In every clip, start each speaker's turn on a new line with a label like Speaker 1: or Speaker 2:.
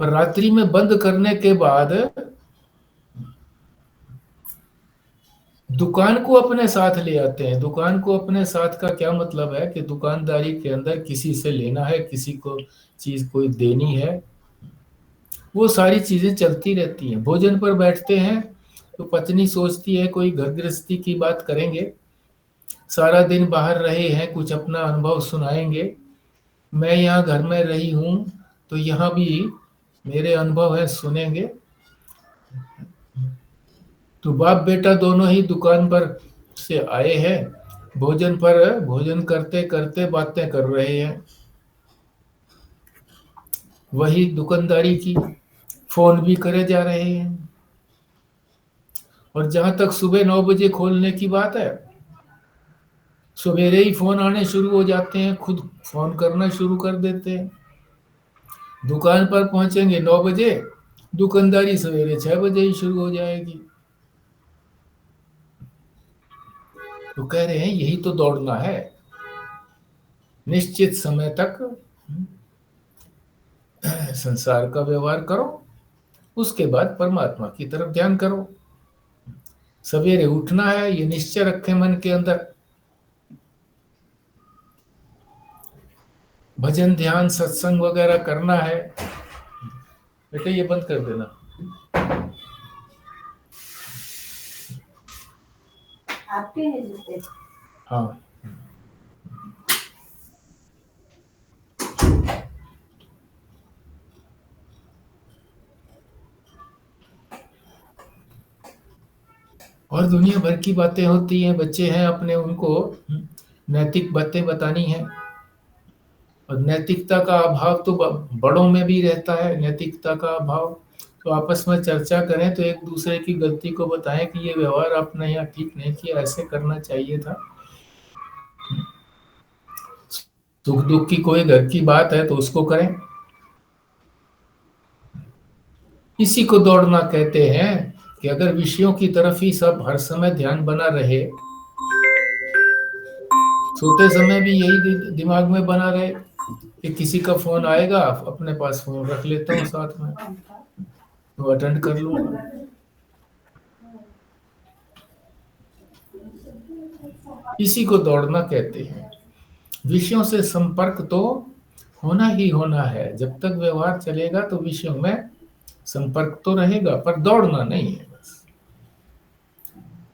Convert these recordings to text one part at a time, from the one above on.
Speaker 1: पर रात्रि में बंद करने के बाद दुकान को अपने साथ ले आते हैं। दुकान को अपने साथ का क्या मतलब है कि दुकानदारी के अंदर किसी से लेना है, किसी को चीज कोई देनी है, वो सारी चीजें चलती रहती हैं। भोजन पर बैठते हैं तो पत्नी सोचती है कोई घर गृहस्थी की बात करेंगे, सारा दिन बाहर रहे हैं, कुछ अपना अनुभव सुनाएंगे। मैं यहाँ घर में रही हूँ तो यहाँ भी मेरे अनुभव है, सुनेंगे। तो बाप बेटा दोनों ही दुकान पर से आए हैं, भोजन पर भोजन करते करते बातें कर रहे हैं, वही दुकानदारी की, फोन भी करे जा रहे हैं। और जहां तक सुबह 9 बजे खोलने की बात है, सवेरे ही फोन आने शुरू हो जाते हैं, खुद फोन करना शुरू कर देते हैं। दुकान पर पहुंचेंगे 9 बजे, दुकानदारी सवेरे 6 बजे ही शुरू हो जाएगी। तो कह रहे हैं यही तो दौड़ना है, निश्चित समय तक संसार का व्यवहार करो, उसके बाद परमात्मा की तरफ ध्यान करो। सवेरे उठना है, ये निश्चय रखें मन के अंदर। भजन ध्यान सत्संग वगैरह करना है। बेटे ये बंद कर देना। आपके हैं जूते? हाँ। और दुनिया भर की बातें होती हैं, बच्चे हैं अपने, उनको नैतिक बातें बतानी है। और नैतिकता का अभाव तो बड़ों में भी रहता है, नैतिकता का अभाव। तो आपस में चर्चा करें तो एक दूसरे की गलती को बताएं कि ये व्यवहार आपने यहाँ ठीक नहीं किया, ऐसे करना चाहिए था। सुख दुख की कोई घर की बात है तो उसको करें। इसी को दौड़ना कहते हैं कि अगर विषयों की तरफ ही सब हर समय ध्यान बना रहे, सोते समय भी यही दिमाग में बना रहे कि किसी का फोन आएगा, अपने पास फोन रख लेता हूँ साथ में, तो अटेंड कर लूंगा। इसी को दौड़ना कहते हैं। विषयों से संपर्क तो होना ही होना है, जब तक व्यवहार चलेगा तो विषयों में संपर्क तो रहेगा, पर दौड़ना नहीं है बस।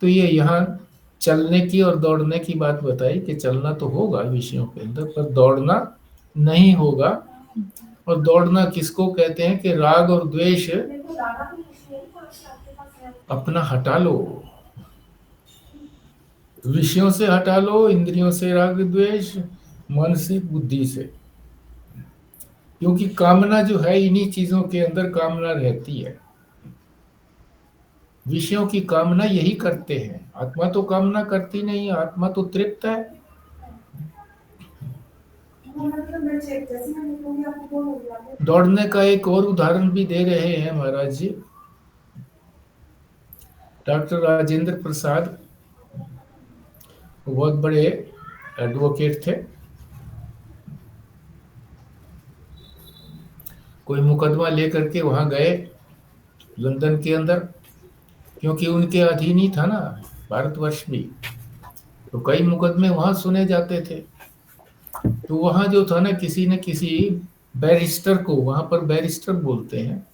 Speaker 1: तो ये यहाँ चलने की और दौड़ने की बात बताई कि चलना तो होगा विषयों के अंदर, पर दौड़ना नहीं होगा। और दौड़ना किसको कहते हैं कि राग और द्वेष अपना हटा लो, विषयों से हटा लो, इंद्रियों से राग द्वेष, मन से बुद्धि से। क्योंकि कामना जो है इन्हीं चीजों के अंदर कामना रहती है। विषयों की कामना यही करते हैं, आत्मा तो कामना करती नहीं, आत्मा तो तृप्त है। दौड़ने का एक और उदाहरण भी दे रहे हैं महाराज जी। डॉक्टर राजेंद्र प्रसाद बहुत बड़े एडवोकेट थे। कोई मुकदमा लेकर के वहां गए लंदन के अंदर, क्योंकि उनके अधीन ही था ना भारतवर्ष भी, तो कई मुकदमे वहां सुने जाते थे। तो वहां जो था ना, किसी न किसी बैरिस्टर को, वहां पर बैरिस्टर बोलते हैं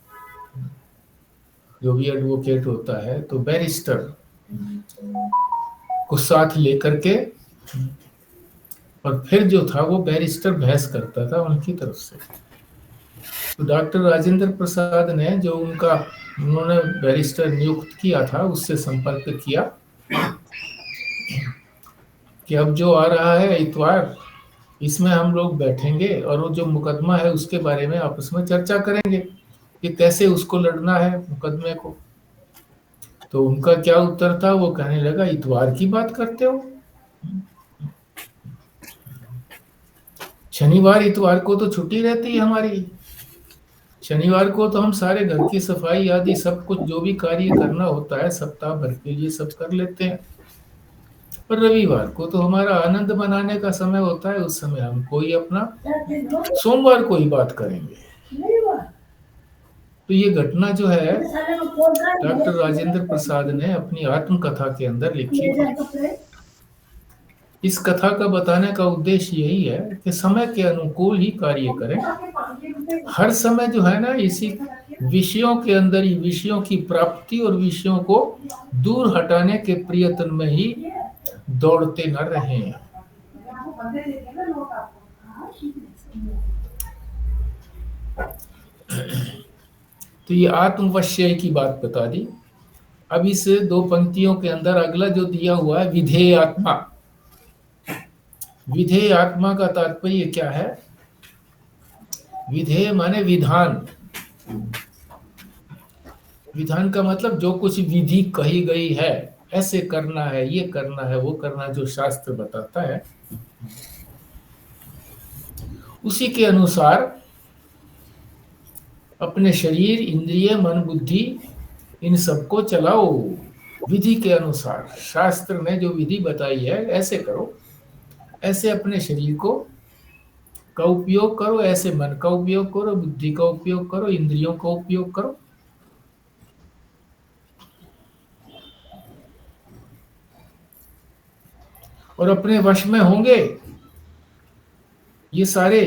Speaker 1: जो भी एडवोकेट होता है, तो बैरिस्टर को साथ लेकर के, और फिर जो था वो बैरिस्टर बहस करता था उनकी तरफ से। तो डॉक्टर राजेंद्र प्रसाद ने जो उन्होंने बैरिस्टर नियुक्त किया था, उससे संपर्क किया कि अब जो आ रहा है इतवार, इसमें हम लोग बैठेंगे और वो जो मुकदमा है उसके बारे में आपस में चर्चा करेंगे कि कैसे उसको लड़ना है मुकदमे को। तो उनका क्या उत्तर था, वो कहने लगा इतवार की बात करते हो, शनिवार इतवार को तो छुट्टी रहती है हमारी, शनिवार को तो हम सारे घर की सफाई आदि सब कुछ जो भी कार्य करना होता है सप्ताह भर के लिए सब कर लेते हैं। पर रविवार को तो हमारा आनंद मनाने का समय होता है, उस समय हम कोई अपना सोमवार को ही बात करेंगे। तो ये घटना जो है डॉक्टर राजेंद्र प्रसाद ने अपनी आत्मकथा के अंदर लिखी थी। इस कथा का बताने का उद्देश्य यही है कि समय के अनुकूल ही कार्य करें। हर समय जो है ना इसी विषयों के अंदर ही विषयों की प्राप्ति और विषयों को दूर हटाने के प्रयत्न में ही दौड़ते न रहें। तो ये आत्मवश्य की बात बता दी। अब इस दो पंक्तियों के अंदर अगला जो दिया हुआ है विधेय आत्मा। विधेय आत्मा का तात्पर्य क्या है? विधेय माने विधान। विधान का मतलब जो कुछ विधि कही गई है, ऐसे करना है, ये करना है, वो करना, जो शास्त्र बताता है उसी के अनुसार अपने शरीर, इंद्रिय, मन, बुद्धि इन सबको चलाओ। विधि के अनुसार शास्त्र ने जो विधि बताई है ऐसे करो, ऐसे अपने शरीर को का उपयोग करो, ऐसे मन का उपयोग करो, बुद्धि का उपयोग करो, इंद्रियों का उपयोग करो। और अपने वश में होंगे ये सारे,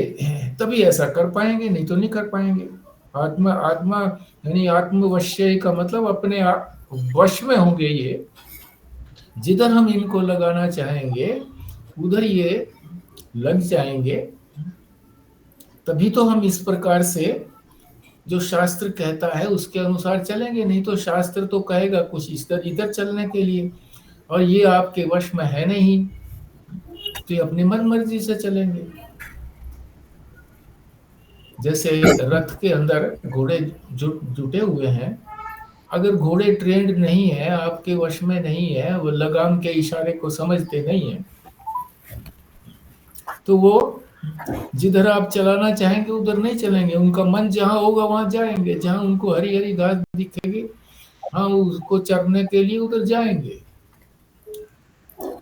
Speaker 1: तभी ऐसा कर पाएंगे, नहीं तो नहीं कर पाएंगे। आत्मा आत्मा यानी आत्मवश्य का मतलब अपने वश में होंगे ये। जिधर हम इनको लगाना चाहेंगे उधर ये लग जाएंगे। तभी तो हम इस प्रकार से जो शास्त्र कहता है उसके अनुसार चलेंगे, नहीं तो शास्त्र तो कहेगा कुछ इधर इधर चलने के लिए, और ये आपके वश में है नहीं, तो ये अपनी मन मर्जी से चलेंगे। जैसे रथ के अंदर घोड़े जुटे हुए हैं, अगर घोड़े ट्रेंड नहीं है, आपके वश में नहीं है, वो लगाम के इशारे को समझते नहीं है, तो वो जिधर आप चलाना चाहेंगे उधर नहीं चलेंगे। उनका मन जहां होगा वहां जाएंगे, जहां उनको हरी हरी घास दिखेगी, हाँ उसको चरने के लिए उधर जाएंगे।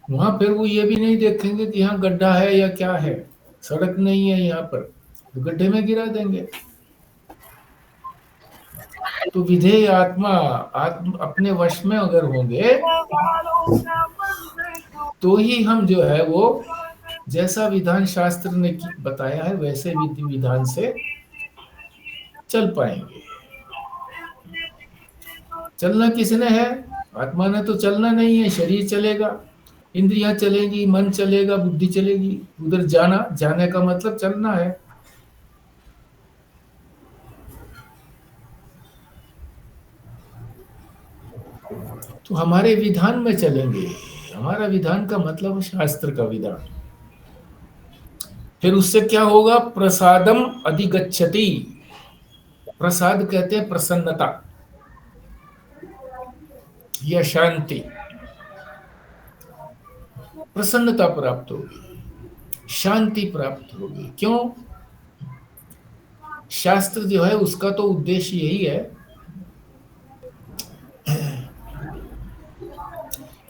Speaker 1: वहां फिर वो ये भी नहीं देखेंगे कि यहाँ गड्ढा है या क्या है, सड़क नहीं है यहाँ पर, तो गड्ढे में गिरा देंगे। तो विधेय आत्मा अपने वश में अगर होंगे तो ही हम जो है वो जैसा विधान शास्त्र ने बताया है वैसे विधि विधान से चल पाएंगे। चलना किसने है? आत्मा ने तो चलना नहीं है, शरीर चलेगा, इंद्रियां चलेगी, मन चलेगा, बुद्धि चलेगी। उधर जाने का मतलब चलना है। तो हमारे विधान में चलेंगे। हमारा विधान का मतलब शास्त्र का विधान। फिर उससे क्या होगा? प्रसादम अधिगच्छति। प्रसाद कहते हैं प्रसन्नता या शांति। प्रसन्नता प्राप्त होगी, शांति प्राप्त होगी। क्यों? शास्त्र जो है उसका तो उद्देश्य यही है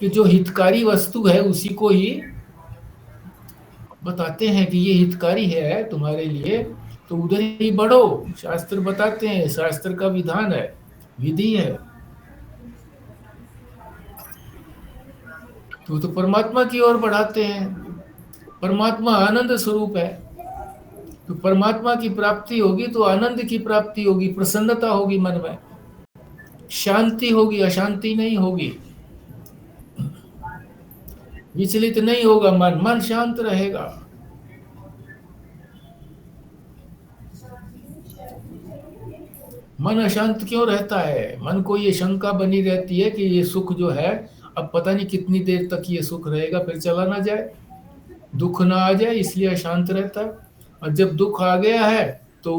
Speaker 1: कि जो हितकारी वस्तु है उसी को ही बताते हैं कि ये हितकारी है तुम्हारे लिए, तो उधर ही बढ़ो। शास्त्र बताते हैं, शास्त्र का विधान है, विधि है। तो परमात्मा की ओर बढ़ाते हैं। परमात्मा आनंद स्वरूप है, तो परमात्मा की प्राप्ति होगी तो आनंद की प्राप्ति होगी, प्रसन्नता होगी, मन में शांति होगी, अशांति नहीं होगी, विचलित नहीं होगा मन, मन शांत रहेगा। मन अशांत क्यों रहता है? मन को ये शंका बनी रहती है कि ये सुख जो है अब पता नहीं कितनी देर तक ये सुख रहेगा, फिर चला ना जाए, दुख ना आ जाए, इसलिए अशांत रहता है। और जब दुख आ गया है तो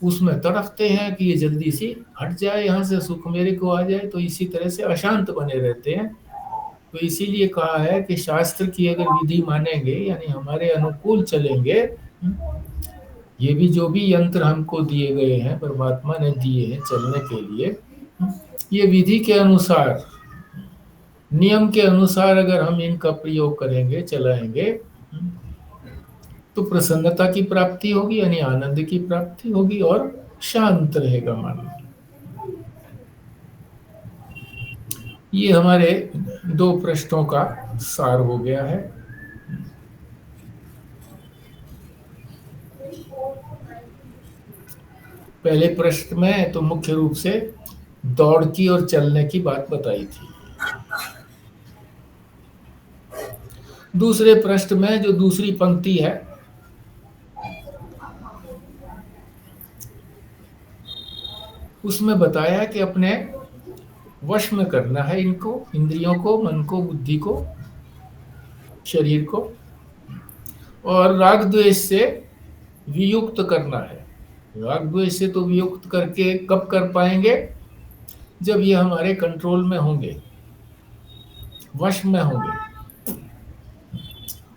Speaker 1: उसमें तड़पते हैं कि ये जल्दी से हट जाए, यहाँ से सुख मेरे को आ जाए, तो इसी तरह से अशांत बने रहते हैं। तो इसीलिए कहा है कि शास्त्र की अगर विधि मानेंगे यानी हमारे अनुकूल चलेंगे, ये भी जो भी यंत्र हमको दिए गए हैं, परमात्मा ने दिए हैं चलने के लिए, ये विधि के अनुसार, नियम के अनुसार अगर हम इनका प्रयोग करेंगे, चलाएंगे, तो प्रसन्नता की प्राप्ति होगी, यानी आनंद की प्राप्ति होगी और शांत रहेगा मन। ये हमारे 2 पृष्ठों का सार हो गया है। पहले पृष्ठ में तो मुख्य रूप से दौड़ की और चलने की बात बताई थी। दूसरे पृष्ठ में जो दूसरी पंक्ति है, उसमें बताया कि अपने वश में करना है इनको, इंद्रियों को, मन को, बुद्धि को, शरीर को, और राग द्वेष से वियुक्त करना है। राग द्वेष से तो वियुक्त करके कब कर पाएंगे? जब ये हमारे कंट्रोल में होंगे, वश में होंगे।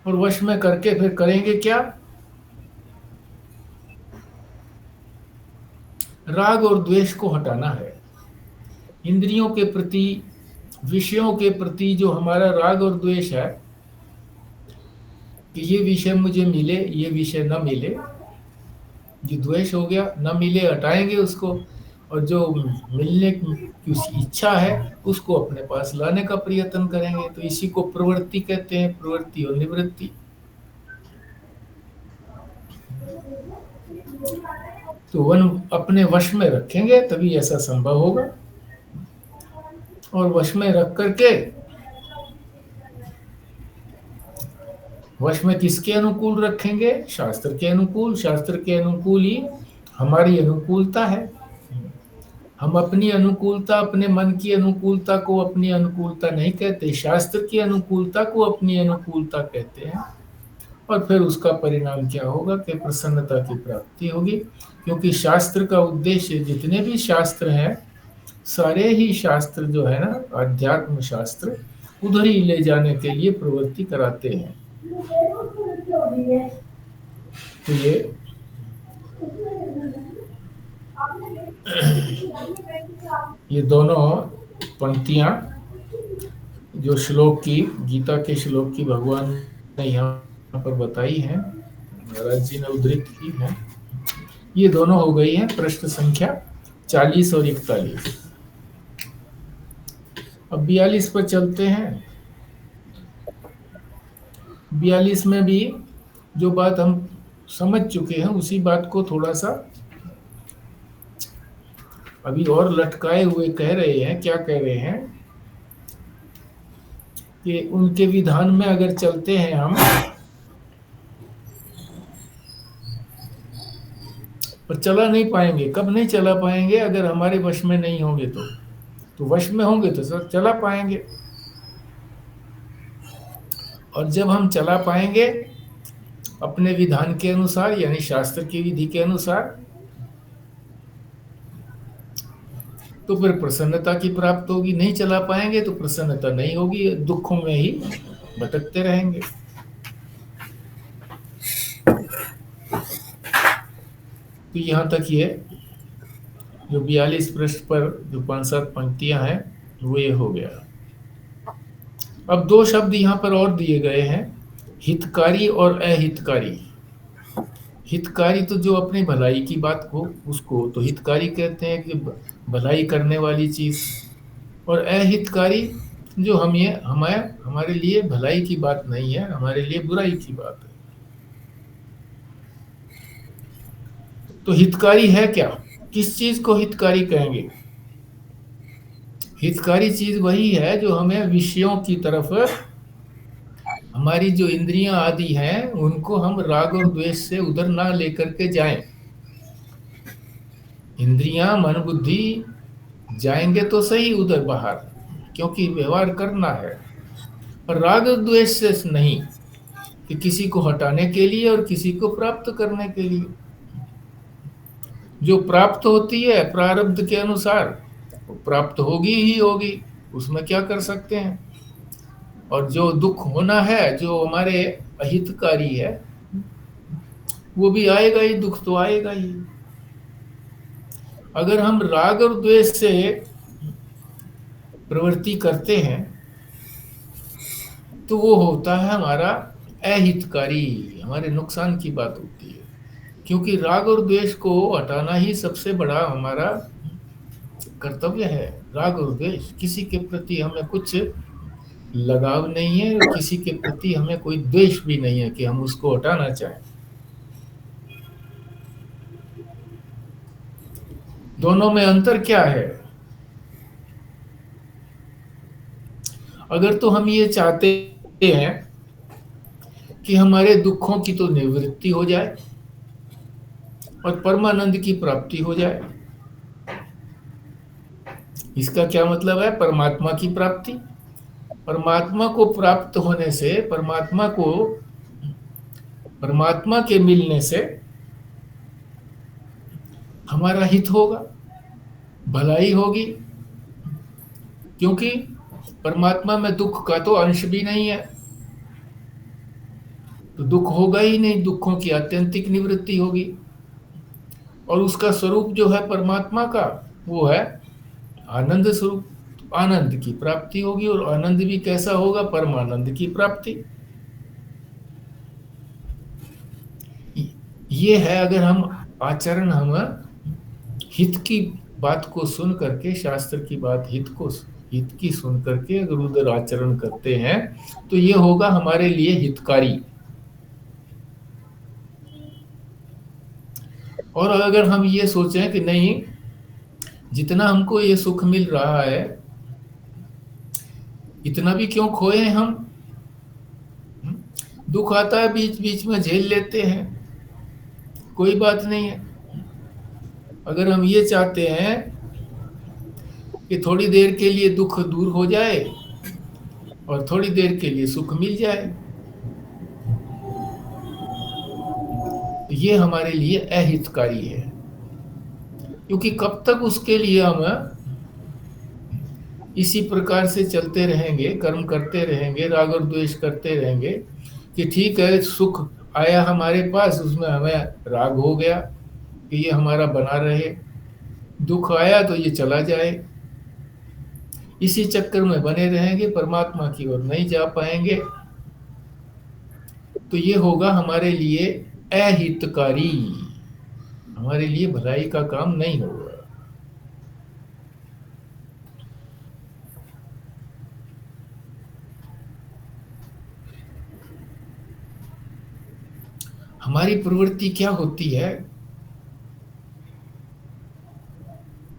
Speaker 1: और वश में करके फिर करेंगे क्या? राग और द्वेष को हटाना है। इंद्रियों के प्रति, विषयों के प्रति जो हमारा राग और द्वेष है कि ये विषय मुझे मिले, ये विषय न मिले, जो द्वेष हो गया, न मिले हटाएंगे उसको, और जो मिलने की इच्छा है उसको अपने पास लाने का प्रयत्न करेंगे। तो इसी को प्रवृत्ति कहते हैं, प्रवृत्ति और निवृत्ति। तो वन अपने वश में रखेंगे तभी ऐसा संभव होगा। और वश में रख करके, वश में किसके अनुकूल रखेंगे? शास्त्र के अनुकूल। शास्त्र के अनुकूल ही हमारी अनुकूलता है। हम अपनी अनुकूलता, अपने मन की अनुकूलता को अपनी अनुकूलता नहीं कहते, शास्त्र की अनुकूलता को अपनी अनुकूलता कहते हैं। और फिर उसका परिणाम क्या होगा कि प्रसन्नता की प्राप्ति होगी। क्योंकि शास्त्र का उद्देश्य, जितने भी शास्त्र हैं, सारे ही शास्त्र जो है ना, अध्यात्म शास्त्र, उधर ही ले जाने के लिए प्रवृत्ति कराते हैं। तो ये दोनों पंक्तियां जो श्लोक की, गीता के श्लोक की भगवान ने यहाँ पर बताई हैं, महाराज जी ने उद्धृत की है, ये दोनों हो गई हैं पृष्ठ संख्या 40 और 41। अब 42 पर चलते हैं। 42 में भी जो बात हम समझ चुके हैं उसी बात को थोड़ा सा अभी और लटकाए हुए कह रहे हैं। क्या कह रहे हैं कि उनके विधान में अगर चलते हैं हम, पर चला नहीं पाएंगे। कब नहीं चला पाएंगे? अगर हमारे वश में नहीं होंगे तो वश में होंगे तो सर चला पाएंगे। और जब हम चला पाएंगे अपने विधान के अनुसार, यानी शास्त्र की विधि के अनुसार, तो फिर प्रसन्नता की प्राप्त होगी। नहीं चला पाएंगे तो प्रसन्नता नहीं होगी, दुखों में ही भटकते रहेंगे। तो यहाँ तक ये जो 42 पृष्ठ पर जो 5-7 पंक्तियां हैं वो ये हो गया। अब 2 शब्द यहाँ पर और दिए गए हैं, हितकारी और अहितकारी। हितकारी तो जो अपनी भलाई की बात हो उसको तो हितकारी कहते हैं कि भलाई करने वाली चीज, और अहितकारी जो हमारे लिए भलाई की बात नहीं है, हमारे लिए बुराई की बात है। तो हितकारी है क्या? किस चीज को हितकारी कहेंगे? हितकारी चीज वही है जो हमें विषयों की तरफ, हमारी जो इंद्रियां आदि हैं उनको हम राग और द्वेष से उधर ना लेकर के जाएं। इंद्रियां, मन, बुद्धि जाएंगे तो सही उधर बाहर, क्योंकि व्यवहार करना है, पर राग और द्वेष से नहीं कि किसी को हटाने के लिए और किसी को प्राप्त करने के लिए। जो प्राप्त होती है प्रारब्ध के अनुसार, वो प्राप्त होगी ही होगी, उसमें क्या कर सकते हैं। और जो दुख होना है, जो हमारे अहितकारी है, वो भी आएगा ही, दुख तो आएगा ही। अगर हम राग और द्वेष से प्रवृत्ति करते हैं तो वो होता है हमारा अहितकारी, हमारे नुकसान की बात होती है। क्योंकि राग और द्वेष को हटाना ही सबसे बड़ा हमारा कर्तव्य है। राग और द्वेष, किसी के प्रति हमें कुछ लगाव नहीं है और किसी के प्रति हमें कोई द्वेष भी नहीं है कि हम उसको हटाना चाहें। दोनों में अंतर क्या है? अगर तो हम ये चाहते हैं कि हमारे दुखों की तो निवृत्ति हो जाए और परमानंद की प्राप्ति हो जाए, इसका क्या मतलब है? परमात्मा की प्राप्ति। परमात्मा को प्राप्त होने से, परमात्मा के मिलने से हमारा हित होगा, भलाई होगी, क्योंकि परमात्मा में दुख का तो अंश भी नहीं है, तो दुख होगा ही नहीं, दुखों की आत्यंतिक निवृत्ति होगी। और उसका स्वरूप जो है परमात्मा का, वो है आनंद स्वरूप। आनंद की प्राप्ति होगी, और आनंद भी कैसा होगा? परमानंद की प्राप्ति। ये है, अगर हम आचरण, हम हित की बात को सुन करके, शास्त्र की बात हित की सुन करके अगर उधर आचरण करते हैं तो ये होगा हमारे लिए हितकारी। और अगर हम ये सोचें कि नहीं, जितना हमको ये सुख मिल रहा है इतना भी क्यों खोए हम, दुख आता है बीच बीच में, झेल लेते हैं, कोई बात नहीं है। अगर हम ये चाहते हैं कि थोड़ी देर के लिए दुख दूर हो जाए और थोड़ी देर के लिए सुख मिल जाए, तो ये हमारे लिए अहितकारी है। क्योंकि कब तक उसके लिए हम इसी प्रकार से चलते रहेंगे, कर्म करते रहेंगे, राग और द्वेष करते रहेंगे कि ठीक है सुख आया हमारे पास, उसमें हमें राग हो गया कि ये हमारा बना रहे, दुख आया तो ये चला जाए, इसी चक्कर में बने रहेंगे, परमात्मा की ओर नहीं जा पाएंगे, तो ये होगा हमारे लिए अहितकारी, हमारे लिए भलाई का काम नहीं होगा। हमारी प्रवृत्ति क्या होती है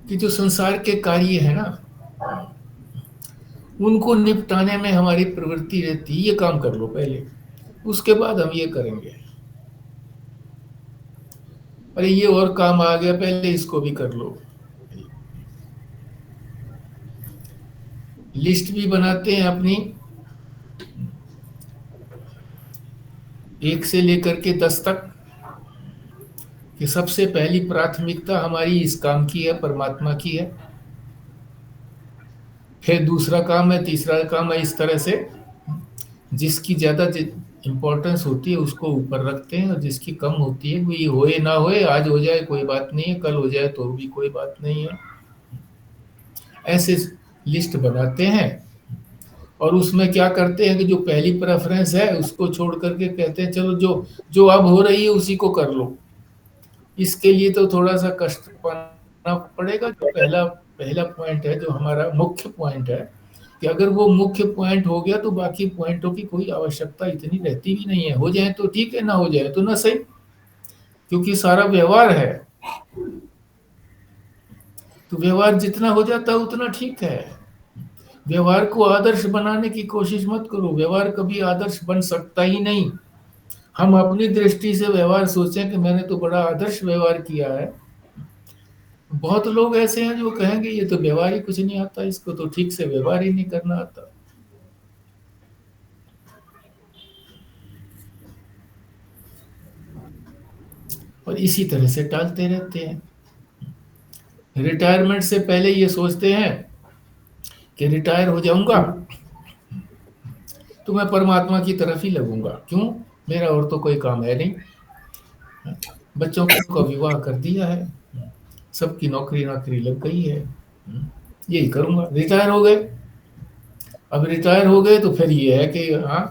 Speaker 1: कि जो संसार के कार्य है ना, उनको निपटाने में हमारी प्रवृत्ति रहती है, ये काम कर लो पहले, उसके बाद हम ये करेंगे। अरे ये और काम आ गया, पहले इसको भी कर लो। लिस्ट भी बनाते हैं अपनी, 1 से लेकर के 10 तक, कि सबसे पहली प्राथमिकता हमारी इस काम की है, परमात्मा की है, फिर दूसरा काम है, तीसरा काम है, इस तरह से जिसकी ज्यादा इंपॉर्टेंस होती है उसको ऊपर रखते हैं, और जिसकी कम होती है, ये होए ना होए, आज हो जाए कोई बात नहीं है, कल हो जाए तो भी कोई बात नहीं है, ऐसे लिस्ट बनाते हैं। और उसमें क्या करते हैं कि जो पहली प्रेफरेंस है उसको छोड़ करके कहते हैं चलो जो जो अब हो रही है उसी को कर लो। इसके लिए तो थोड़ा सा कष्ट पाना पड़ेगा। जो पहला पहला पॉइंट है, जो हमारा मुख्य पॉइंट है, कि अगर वो मुख्य पॉइंट हो गया तो बाकी पॉइंटों की कोई आवश्यकता इतनी रहती भी नहीं है, हो जाए तो ठीक है, ना हो जाए तो ना सही, क्योंकि सारा व्यवहार है, तो व्यवहार जितना हो जाता है उतना ठीक है। व्यवहार को आदर्श बनाने की कोशिश मत करो, व्यवहार कभी आदर्श बन सकता ही नहीं। हम अपनी दृष्टि से व्यवहार सोचें कि मैंने तो बड़ा आदर्श व्यवहार किया है, बहुत लोग ऐसे हैं जो कहेंगे ये तो व्यवहार ही कुछ नहीं आता, इसको तो ठीक से व्यवहार ही नहीं करना आता। और इसी तरह से टालते रहते हैं। रिटायरमेंट से पहले ये सोचते हैं कि रिटायर हो जाऊंगा तो मैं परमात्मा की तरफ ही लगूंगा, क्यों, मेरा और तो कोई काम है नहीं, बच्चों का विवाह कर दिया है, सबकी नौकरी नौकरी लग गई है, यही करूंगा। रिटायर हो गए, अब रिटायर हो गए तो फिर ये है कि हाँ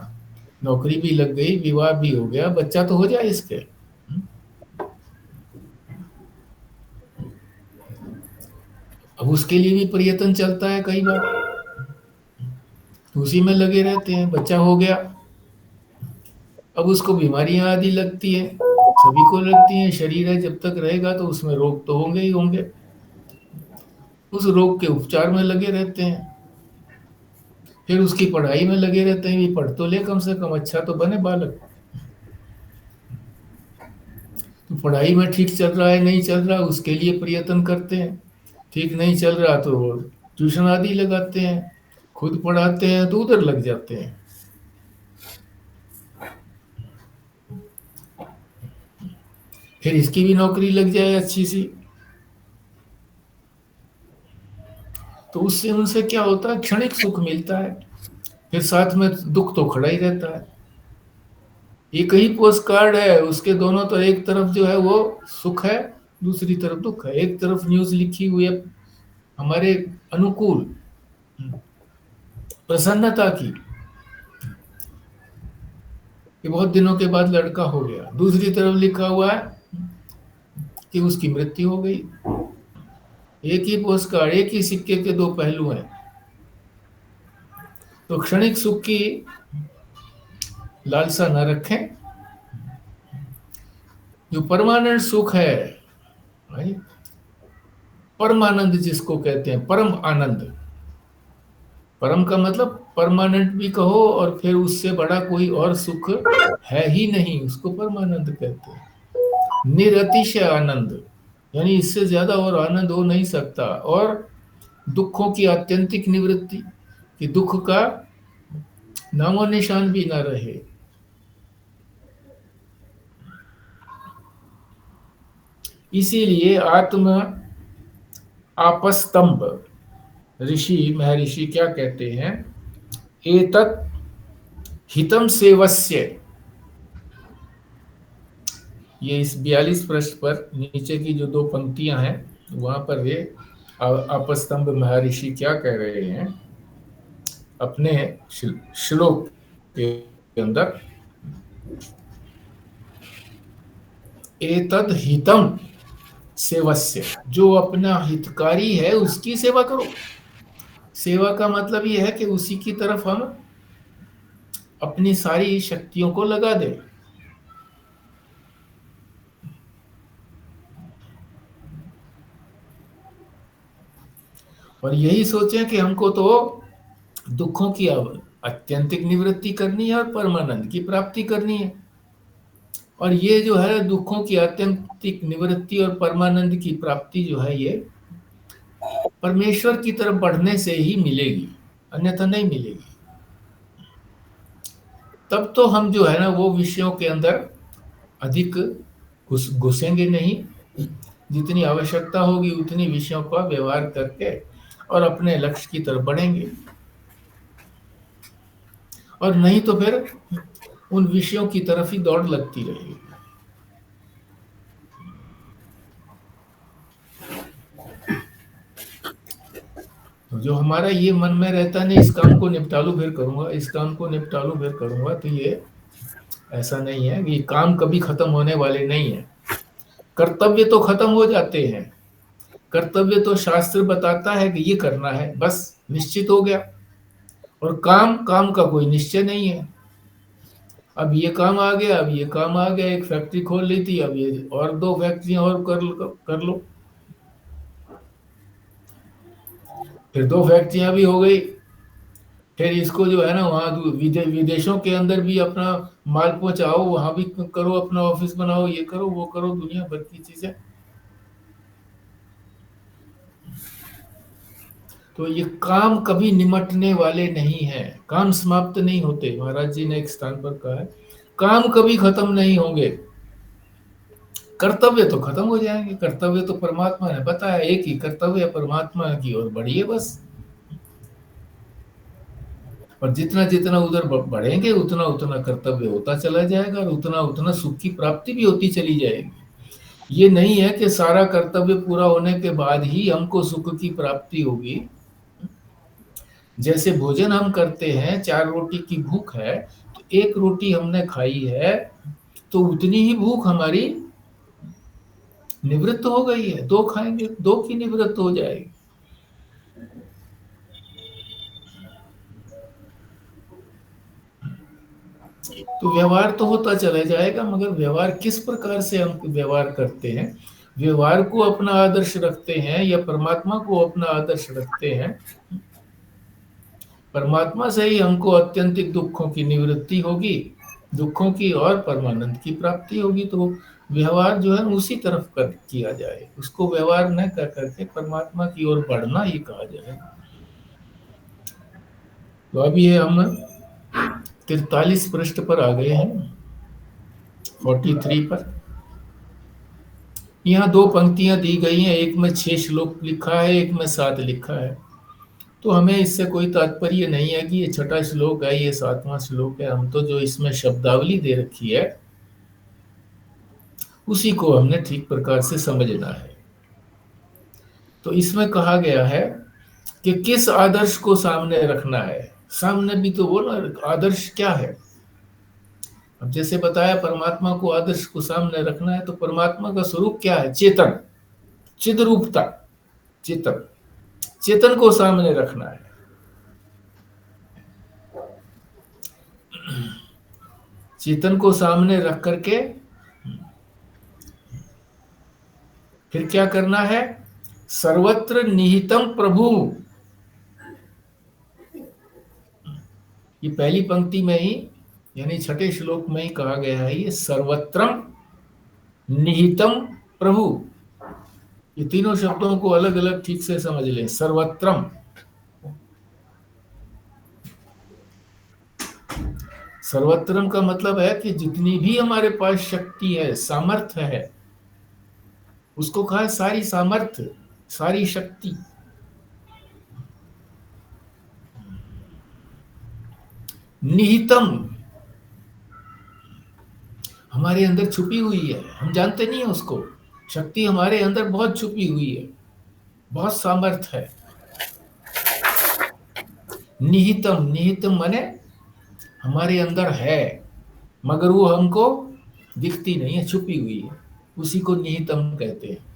Speaker 1: नौकरी भी लग गई, विवाह भी हो गया, बच्चा तो हो जाए इसके, अब उसके लिए भी प्रयत्न चलता है कई बार, उसी में लगे रहते हैं। बच्चा हो गया, अब उसको बीमारियां आदि लगती है, सभी को लगती हैं। शरीर है जब तक रहेगा तो उसमें रोग तो होंगे ही होंगे, उस रोग के उपचार में लगे रहते हैं। फिर उसकी पढ़ाई में लगे रहते हैं, भी पढ़ तो ले, कम से कम अच्छा तो बने बालक। तो पढ़ाई में ठीक चल रहा है नहीं चल रहा, उसके लिए प्रयत्न करते हैं। ठीक नहीं चल रहा तो ट्यूशन आदि लगाते हैं, खुद पढ़ाते हैं तो उधर लग जाते हैं। फिर इसकी भी नौकरी लग जाए अच्छी सी, तो उससे उनसे क्या होता है, क्षणिक सुख मिलता है, फिर साथ में दुख तो खड़ा ही रहता है। एक ही पोस्ट कार्ड है, उसके दोनों तो, एक तरफ जो है वो सुख है, दूसरी तरफ दुख है। एक तरफ न्यूज लिखी हुई है हमारे अनुकूल, प्रसन्नता की, कि बहुत दिनों के बाद लड़का हो गया। दूसरी तरफ लिखा हुआ है कि उसकी मृत्यु हो गई। एक ही पोस्ट कार्ड, एक ही सिक्के के दो पहलू हैं। तो क्षणिक सुख की लालसा न रखें। जो परमानेंट सुख है भाई, परमानंद जिसको कहते हैं, परम आनंद, परम का मतलब परमानेंट भी कहो, और फिर उससे बड़ा कोई और सुख है ही नहीं, उसको परमानंद कहते हैं। निरतिशय आनंद, यानी इससे ज्यादा और आनंद हो नहीं सकता। और दुखों की आत्यंतिक निवृत्ति, कि दुख का नामो निशान भी ना रहे। इसीलिए आत्म आपस्तंभ ऋषि, महर्षि क्या कहते हैं, एतत् हितम सेवस्य। ये इस 42 पृष्ठ पर नीचे की जो दो पंक्तियां हैं, वहां पर वे आपस्तंभ महर्षि क्या कह रहे हैं अपने श्लोक के अंदर, एतद हितम सेवस्य, जो अपना हितकारी है उसकी सेवा करो। सेवा का मतलब यह है कि उसी की तरफ हम अपनी सारी शक्तियों को लगा दें। और यही सोचें कि हमको तो दुखों की अत्यंतिक निवृत्ति करनी है और परमानंद की प्राप्ति करनी है। और ये जो है दुखों की अत्यंतिक निवृत्ति और परमानंद की प्राप्ति जो है, ये परमेश्वर की तरफ बढ़ने से ही मिलेगी, अन्यथा नहीं मिलेगी। तब तो हम जो है ना वो विषयों के अंदर अधिक घुसेंगे नहीं, जितनी आवश्यकता होगी उतनी विषयों का व्यवहार करके और अपने लक्ष्य की तरफ बढ़ेंगे। और नहीं तो फिर उन विषयों की तरफ ही दौड़ लगती रहेगी। तो जो हमारा ये मन में रहता नहीं, इस काम को निपटा लूं फिर करूंगा, इस काम को निपटा लूं फिर करूंगा, तो ये ऐसा नहीं है। ये काम कभी खत्म होने वाले नहीं है। कर्तव्य तो खत्म हो जाते हैं, कर्तव्य तो शास्त्र बताता है कि ये करना है, बस निश्चित हो गया। और काम, काम का कोई निश्चय नहीं है। अब ये काम आ गया, अब ये काम आ गया, एक फैक्ट्री खोल ली थी, अब ये और दो फैक्ट्रियां और कर लो, फिर दो फैक्ट्रियां भी हो गई। फिर इसको जो है ना वहाँ विदेशों के अंदर भी अपना माल पहुंचाओ, वहां भी करो, अपना ऑफिस बनाओ, ये करो वो करो, दुनिया भर की चीजें। तो ये काम कभी निमटने वाले नहीं है, काम समाप्त नहीं होते। महाराज जी ने एक स्थान पर कहा है, काम कभी खत्म नहीं होंगे। कर्तव्य तो खत्म हो जाएंगे, कर्तव्य तो परमात्मा ने बताया, एक ही कर्तव्य परमात्मा की ओर बढ़िए बस। और जितना जितना उधर बढ़ेंगे उतना उतना कर्तव्य होता चला जाएगा, और उतना उतना सुख की प्राप्ति भी होती चली जाएगी। ये नहीं है कि सारा कर्तव्य पूरा होने के बाद ही हमको सुख की प्राप्ति होगी। जैसे भोजन हम करते हैं, 4 रोटी की भूख है, तो 1 रोटी हमने खाई है तो उतनी ही भूख हमारी निवृत्त हो गई है। 2 खाएंगे, 2 की निवृत्त हो जाएगी। तो व्यवहार तो होता चला जाएगा, मगर व्यवहार किस प्रकार से हम व्यवहार करते हैं, व्यवहार को अपना आदर्श रखते हैं या परमात्मा को अपना आदर्श रखते हैं। परमात्मा से ही हमको अत्यंतिक दुखों की निवृत्ति होगी, दुखों की और परमानंद की प्राप्ति होगी। तो व्यवहार जो है उसी तरफ कर किया जाए, उसको व्यवहार न कर करके परमात्मा की ओर बढ़ना ही कहा जाए। तो अभी हम 43 पृष्ठ पर आ गए हैं, 43 पर। यहाँ दो पंक्तियां दी गई हैं, एक में 6 श्लोक लिखा है, एक में 7 लिखा है। तो हमें इससे कोई तात्पर्य नहीं है कि ये छठा श्लोक है, ये 7वां श्लोक है। हम तो जो इसमें शब्दावली दे रखी है उसी को हमने ठीक प्रकार से समझना है। तो इसमें कहा गया है कि किस आदर्श को सामने रखना है। सामने भी तो बोलो, आदर्श क्या है। अब जैसे बताया परमात्मा को आदर्श को सामने रखना है, तो परमात्मा का स्वरूप क्या है? चेतन, चिद्रूपता, चेतन, चेतन को सामने रखना है। चेतन को सामने रख करके फिर क्या करना है? सर्वत्र निहितम प्रभु। ये पहली पंक्ति में ही, यानी छठे श्लोक में ही कहा गया है, ये सर्वत्रम निहितम प्रभु। ये तीनों शब्दों को अलग अलग ठीक से समझ लें। सर्वत्रम, सर्वत्रम का मतलब है कि जितनी भी हमारे पास शक्ति है, सामर्थ्य है, उसको कहा है सारी सामर्थ्य, सारी शक्ति। निहितम, हमारे अंदर छुपी हुई है, हम जानते नहीं है उसको। शक्ति हमारे अंदर बहुत छुपी हुई है, बहुत सामर्थ्य है। निहितम, निहितम माने हमारे अंदर है, मगर वो हमको दिखती नहीं है, छुपी हुई है, उसी को निहितम कहते हैं।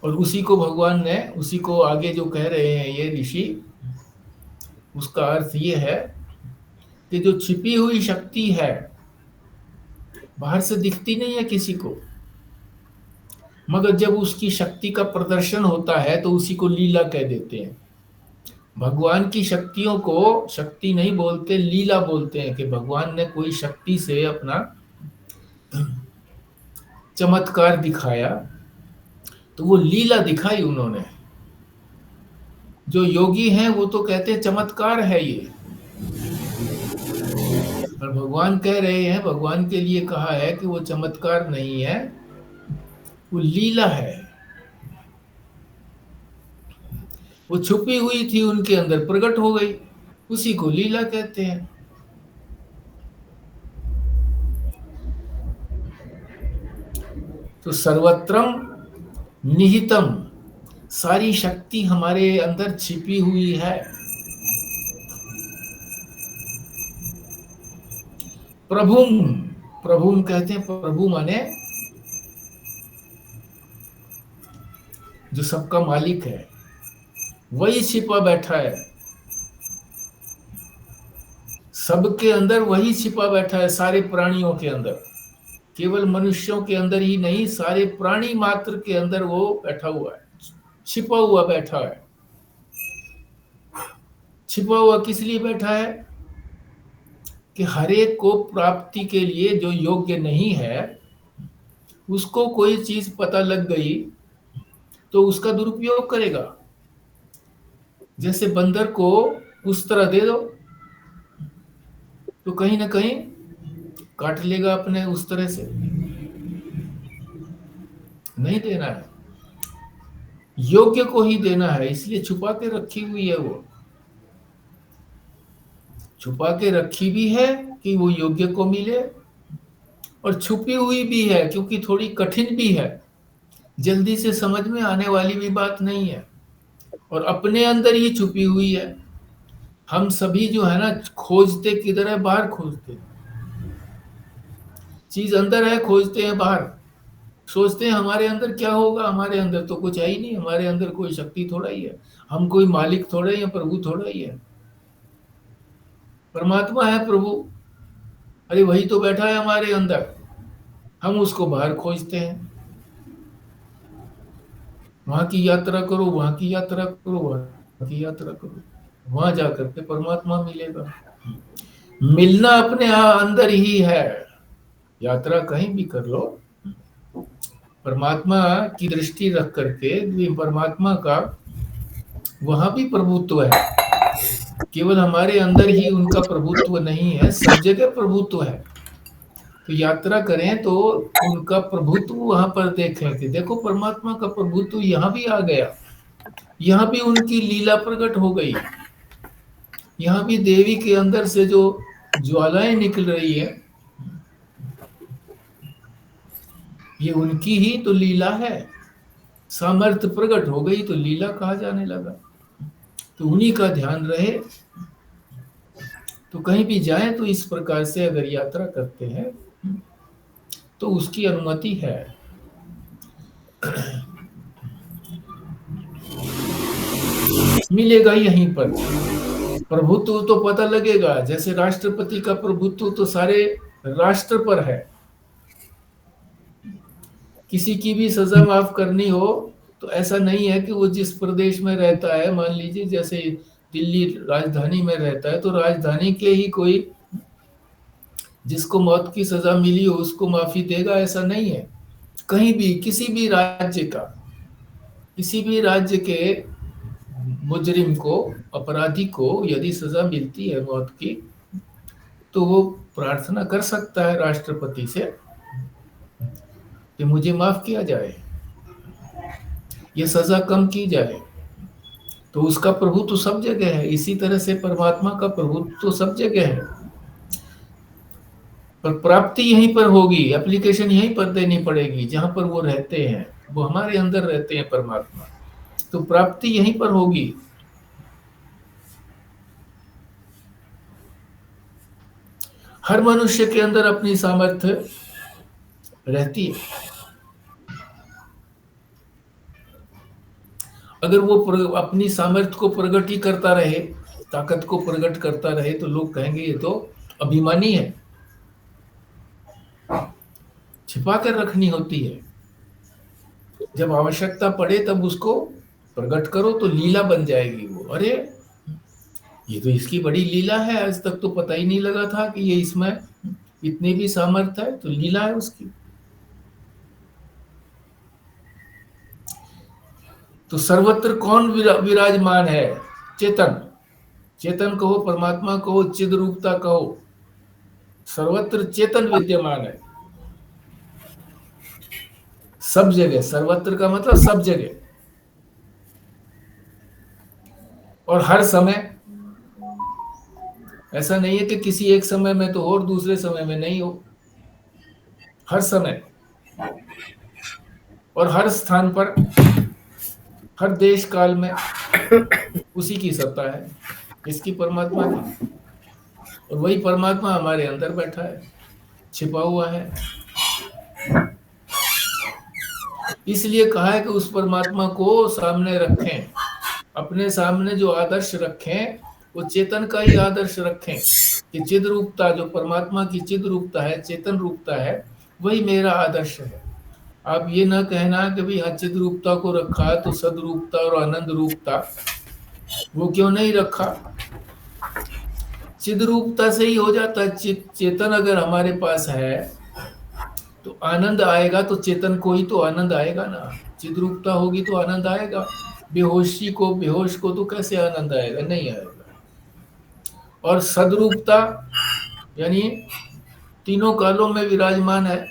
Speaker 1: और उसी को भगवान ने, उसी को आगे जो कह रहे हैं ये ऋषि, उसका अर्थ ये है कि जो छिपी हुई शक्ति है, बाहर से दिखती नहीं है किसी को, मगर जब उसकी शक्ति का प्रदर्शन होता है तो उसी को लीला कह देते हैं। भगवान की शक्तियों को शक्ति नहीं बोलते, लीला बोलते हैं, कि भगवान ने कोई शक्ति से अपना चमत्कार दिखाया, तो वो लीला दिखाई उन्होंने। जो योगी हैं वो तो कहते हैं चमत्कार है ये, और भगवान कह रहे हैं, भगवान के लिए कहा है कि वो चमत्कार नहीं है, वो लीला है। वो छुपी हुई थी उनके अंदर, प्रकट हो गई, उसी को लीला कहते हैं। तो सर्वत्रम निहितम, सारी शक्ति हमारे अंदर छिपी हुई है। प्रभुम, प्रभुम कहते हैं, प्रभु माने जो सबका मालिक है, वही छिपा बैठा है सबके अंदर, वही छिपा बैठा है सारे प्राणियों के अंदर। केवल मनुष्यों के अंदर ही नहीं, सारे प्राणी मात्र के अंदर वो बैठा हुआ है, छिपा हुआ बैठा है। छिपा हुआ किस लिए बैठा है? कि हरेक को प्राप्ति के लिए, जो योग्य नहीं है उसको कोई चीज पता लग गई तो उसका दुरुपयोग करेगा। जैसे बंदर को उस तरह दे दो तो कहीं ना कहीं काट लेगा अपने उस तरह से, नहीं देना है, योग्य को ही देना है, इसलिए छुपा के रखी हुई है। वो छुपा के रखी भी है कि वो योग्य को मिले, और छुपी हुई भी है क्योंकि थोड़ी कठिन भी है, जल्दी से समझ में आने वाली भी बात नहीं है, और अपने अंदर ही छुपी हुई है। हम सभी जो है ना, खोजते किधर है? बाहर खोजते हैं। चीज अंदर है, खोजते हैं बाहर, सोचते हैं हमारे अंदर क्या होगा। हमारे अंदर तो कुछ है ही नहीं, हमारे अंदर कोई शक्ति थोड़ा ही है, हम कोई मालिक थोड़े ही है, प्रभु थोड़ा ही है। परमात्मा है प्रभु, अरे वही तो बैठा है हमारे अंदर, हम उसको बाहर खोजते हैं। वहां की यात्रा करो, वहां की यात्रा करो, वहां की यात्रा करो, वहां जाकर के परमात्मा मिलेगा। मिलना अपने अंदर ही है। यात्रा कहीं भी कर लो, परमात्मा की दृष्टि रख करके परमात्मा का वहां भी प्रभुत्व है। केवल हमारे अंदर ही उनका प्रभुत्व नहीं है, सब जगह प्रभुत्व है। तो यात्रा करें तो उनका प्रभुत्व वहां पर देखें कि देखो परमात्मा का प्रभुत्व यहाँ भी आ गया, यहाँ भी उनकी लीला प्रकट हो गई, यहाँ भी देवी के अंदर से जो ज्वालाएं निकल रही है, ये उनकी ही तो लीला है। सामर्थ्य प्रकट हो गई तो लीला कहा जाने लगा। तो उन्हीं का ध्यान रहे। तो कहीं भी जाए तो इस प्रकार से अगर यात्रा करते हैं तो उसकी अनुमति है। मिलेगा यहीं पर प्रभुत्व, तो पता लगेगा। जैसे राष्ट्रपति का प्रभुत्व तो सारे राष्ट्र पर है। किसी की भी सजा माफ करनी हो तो ऐसा नहीं है कि वो जिस प्रदेश में रहता है, मान लीजिए जैसे दिल्ली राजधानी में रहता है, तो राजधानी के ही कोई जिसको मौत की सजा मिली हो उसको माफी देगा, ऐसा नहीं है। कहीं भी किसी भी राज्य का, किसी भी राज्य के मुजरिम को, अपराधी को यदि सजा मिलती है मौत की, तो वो प्रार्थना कर सकता है राष्ट्रपति से कि मुझे माफ किया जाए, ये सजा कम की जाए। तो उसका प्रभुत्व तो सब जगह है। इसी तरह से परमात्मा का प्रभुत्व तो सब जगह है, पर प्राप्ति यहीं पर होगी, एप्लीकेशन यहीं पर देनी पड़ेगी जहां पर वो रहते हैं। वो हमारे अंदर रहते हैं परमात्मा, तो प्राप्ति यहीं पर होगी। हर मनुष्य के अंदर अपनी सामर्थ्य रहती है। अगर वो अपनी सामर्थ्य को प्रकट ही करता रहे, ताकत को प्रकट करता रहे, तो लोग कहेंगे ये तो अभिमानी है। छिपा कर रखनी होती है, जब आवश्यकता पड़े तब उसको प्रकट करो तो लीला बन जाएगी। वो अरे ये तो इसकी बड़ी लीला है, आज तक तो पता ही नहीं लगा था कि ये इसमें इतनी भी सामर्थ्य है, तो लीला है उसकी। तो सर्वत्र कौन विराजमान है? चेतन। चेतन कहो, परमात्मा कहो, चिद रूपता कहो, सर्वत्र चेतन विद्यमान है। सब जगह, सर्वत्र का मतलब सब जगह और हर समय। ऐसा नहीं है कि किसी एक समय में तो और दूसरे समय में नहीं हो, हर समय और हर स्थान पर, हर देश काल में उसी की सत्ता है, इसकी परमात्मा की। और वही परमात्मा हमारे अंदर बैठा है, छिपा हुआ है। इसलिए कहा है कि उस परमात्मा को सामने रखें, अपने सामने जो आदर्श रखें वो चेतन का ही आदर्श रखें कि चिद रूपता, जो परमात्मा की चिद रूपता है, चेतन रूपता है, वही मेरा आदर्श है। आप ये ना कहना कि भाई हाँ चिद रूपता को रखा तो सदरूपता और आनंद रूपता वो क्यों नहीं रखा? चिद रूपता से ही हो जाता है। चेतन अगर हमारे पास है तो आनंद आएगा, तो चेतन को ही तो आनंद आएगा ना। चिद रूपता होगी तो आनंद आएगा। बेहोशी को, बेहोश को तो कैसे आनंद आएगा? नहीं आएगा। और सदरूपता यानी तीनों कालों में विराजमान है,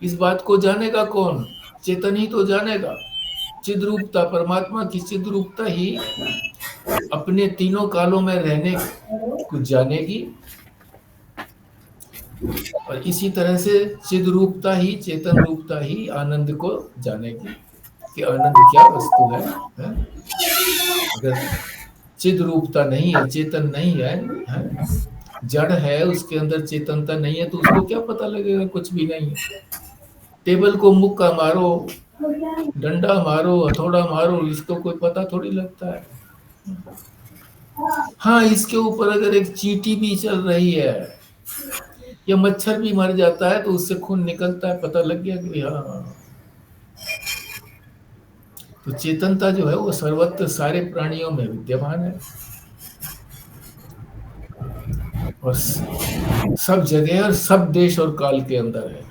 Speaker 1: इस बात को जानेगा कौन? चेतन ही तो जानेगा। चिद रूपता, परमात्मा की चिद रूपता ही अपने तीनों कालों में रहने को जानेगी, और इसी तरह से चिद रूपता ही, चेतन रूपता ही आनंद को जानेगी कि आनंद क्या वस्तु है? अगर चिद रूपता नहीं है, चेतन नहीं है, जड़ है, उसके अंदर चेतनता नहीं है, तो उसको क्या पता लगेगा? कुछ भी नहीं है। टेबल को मुक्का मारो, डंडा मारो, हथौड़ा मारो, इसको कोई पता थोड़ी लगता है। हाँ, इसके ऊपर अगर एक चींटी भी चल रही है या मच्छर भी मर जाता है तो उससे खून निकलता है, पता लग गया कि हाँ। तो चेतनता जो है वो सर्वत्र सारे प्राणियों में विद्यमान है और सब जगह और सब देश और काल के अंदर है।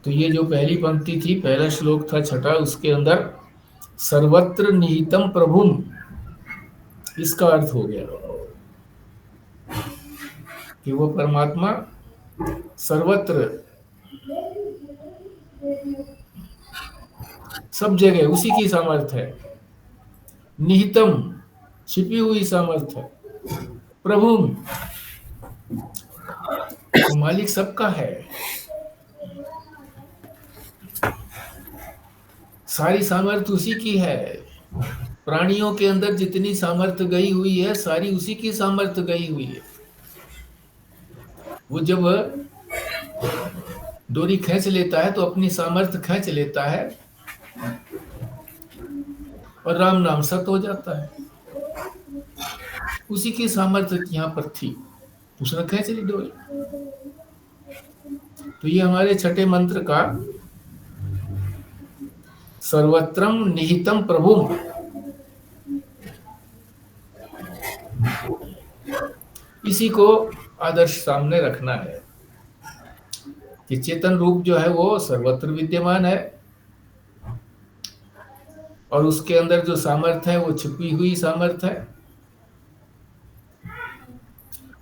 Speaker 1: तो ये जो पहली पंक्ति थी, पहला श्लोक था छठा, उसके अंदर सर्वत्र निहितम प्रभुम, इसका अर्थ हो गया कि वो परमात्मा सर्वत्र सब जगह उसी की सामर्थ्य है, निहितम छिपी हुई सामर्थ्य है, प्रभु तो मालिक सबका है, सारी सामर्थ्य उसी की है। प्राणियों के अंदर जितनी सामर्थ्य गई हुई है सारी उसी की सामर्थ्य गई हुई है। वो जब डोरी खींच लेता है तो अपनी सामर्थ्य खींच लेता है और राम नाम सत हो जाता है। उसी की सामर्थ्य यहाँ पर थी, उसने खींच ली डोरी। तो ये हमारे छठे मंत्र का सर्वत्रम निहितम प्रभु, इसी को आदर्श सामने रखना है कि चेतन रूप जो है वो सर्वत्र विद्यमान है और उसके अंदर जो सामर्थ्य है वो छुपी हुई सामर्थ्य है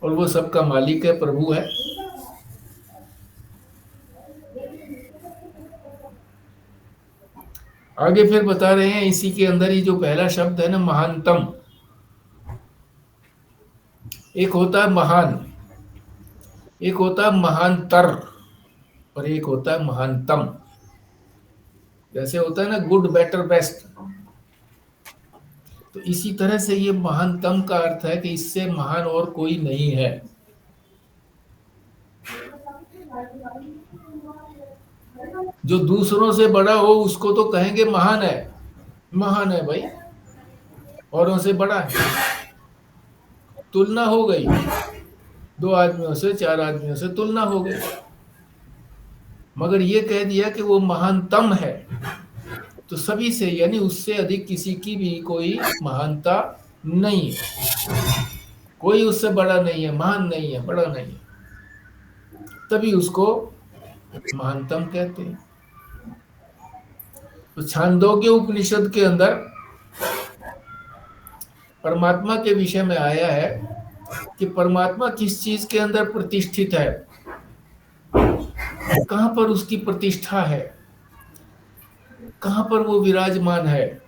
Speaker 1: और वो सबका मालिक है, प्रभु है। आगे फिर बता रहे हैं इसी के अंदर ही जो पहला शब्द है ना, महानतम। एक होता है महान, एक होता है महानतर और एक होता है महानतम। जैसे होता है ना गुड बेटर बेस्ट, तो इसी तरह से ये महानतम का अर्थ है कि इससे महान और कोई नहीं है। जो दूसरों से बड़ा हो उसको तो कहेंगे महान है, महान है भाई, औरों से बड़ा है। तुलना हो गई, दो आदमियों से चार आदमियों से तुलना हो गई, मगर ये कह दिया कि वो महानतम है तो सभी से यानी उससे अधिक किसी की भी कोई महानता नहीं है, कोई उससे बड़ा नहीं है, महान नहीं है, बड़ा नहीं है, तभी उसको महानतम कहते हैं। तो छांदोग्य उपनिषद के अंदर परमात्मा के विषय में आया है कि परमात्मा किस चीज के अंदर प्रतिष्ठित है, कहां पर उसकी प्रतिष्ठा है, कहां पर वो विराजमान है,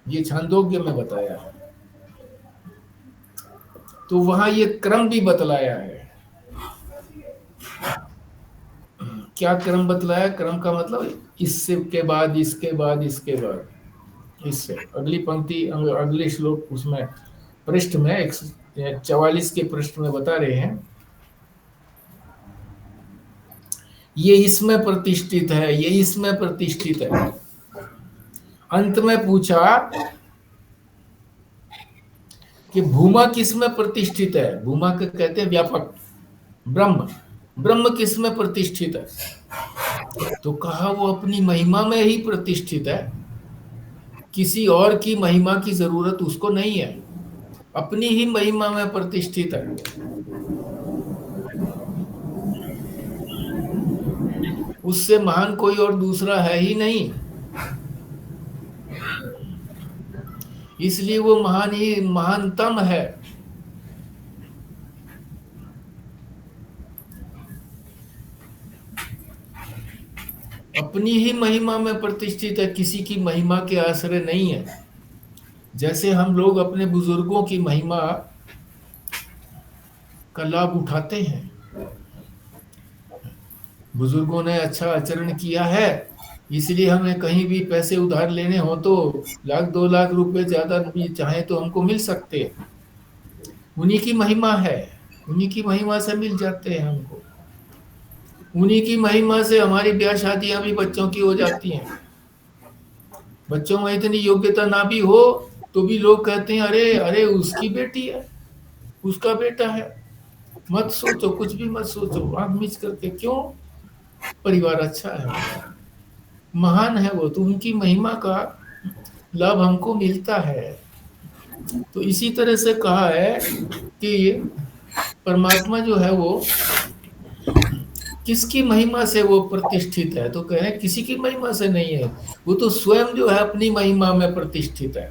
Speaker 1: ये छांदोग्य में बताया है। तो वहां ये क्रम भी बतलाया है। क्या क्रम बतलाया? क्रम का मतलब इससे के बाद, इसके बाद, इसके बाद, इससे अगली पंक्ति, अगले श्लोक उसमें पृष्ठ में 144 के पृष्ठ में बता रहे हैं, ये इसमें प्रतिष्ठित है, ये इसमें प्रतिष्ठित है। अंत में पूछा कि भूमा किसमें प्रतिष्ठित है? भूमा के कहते हैं व्यापक, ब्रह्म, ब्रह्म किसमें प्रतिष्ठित है? तो कहा वो अपनी महिमा में ही प्रतिष्ठित है, किसी और की महिमा की जरूरत उसको नहीं है, अपनी ही महिमा में प्रतिष्ठित है। उससे महान कोई और दूसरा है ही नहीं, इसलिए वो महान ही महानतम है। अपनी ही महिमा में प्रतिष्ठित है, किसी की महिमा के आश्रय नहीं है। जैसे हम लोग अपने बुजुर्गों की महिमा का लाभ उठाते हैं, बुजुर्गों ने अच्छा आचरण किया है इसलिए हमें कहीं भी पैसे उधार लेने हो तो 1,00,000 2,00,000 रुपए ज्यादा भी चाहे तो हमको मिल सकते हैं, उन्हीं की महिमा है, उन्हीं की महिमा से मिल जाते हैं हमको, उन्हीं की महिमा से हमारी ब्याह शादियां भी बच्चों की हो जाती हैं। बच्चों में इतनी योग्यता ना भी हो तो भी लोग कहते हैं अरे अरे उसकी बेटी है, उसका बेटा है, मत सोचो, कुछ भी मत सोचो, आंख मीच करके। क्यों? परिवार अच्छा है, महान है वो, तो उनकी महिमा का लाभ हमको मिलता है। तो इसी तरह से कहा है कि परमात्मा जो है वो किसकी महिमा से वो प्रतिष्ठित है, तो कह रहे हैं किसी की महिमा से नहीं है, वो तो स्वयं जो है अपनी महिमा में प्रतिष्ठित है।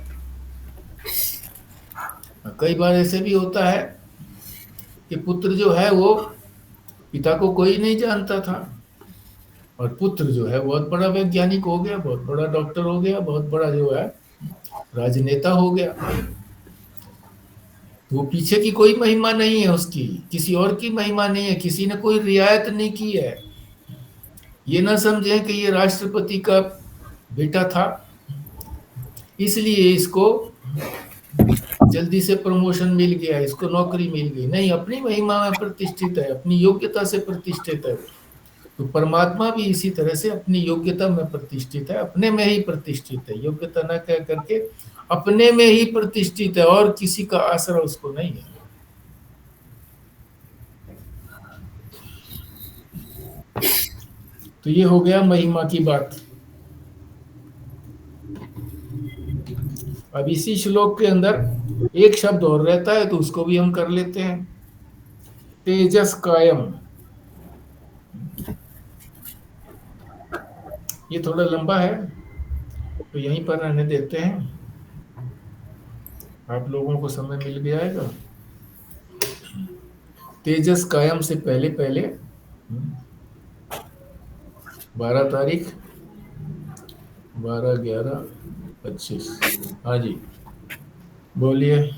Speaker 1: कई बार ऐसे भी होता है कि पुत्र जो है वो पिता को कोई नहीं जानता था, और पुत्र जो है बहुत बड़ा वैज्ञानिक हो गया, बहुत बड़ा डॉक्टर हो गया, बहुत बड़ा जो है राजनेता हो गया। तो वो पीछे की कोई महिमा नहीं है उसकी, किसी और की महिमा नहीं है, किसी ने कोई रियायत नहीं की है। ये ना समझें कि ये राष्ट्रपति का बेटा था इसलिए इसको जल्दी से प्रमोशन मिल गया, इसको नौकरी मिल गई। नहीं, अपनी महिमा में प्रतिष्ठित है, अपनी योग्यता से प्रतिष्ठित है। तो परमात्मा भी इसी तरह से अपनी योग्यता में प्रतिष्ठित है, अपने में ही प्रतिष्ठित है, योग्यता न कह करके अपने में ही प्रतिष्ठित है, और किसी का आसरा उसको नहीं है। तो ये हो गया महिमा की बात। अब इसी श्लोक के अंदर एक शब्द और रहता है, तो उसको भी हम कर लेते हैं। तेजस कायम। ये थोड़ा लंबा है, तो यहीं पर रहने देते हैं, आप लोगों को समय मिल गया है। तेजस कायम से पहले पहले 12 तारीख 12/11/25। हाँ जी, बोलिए।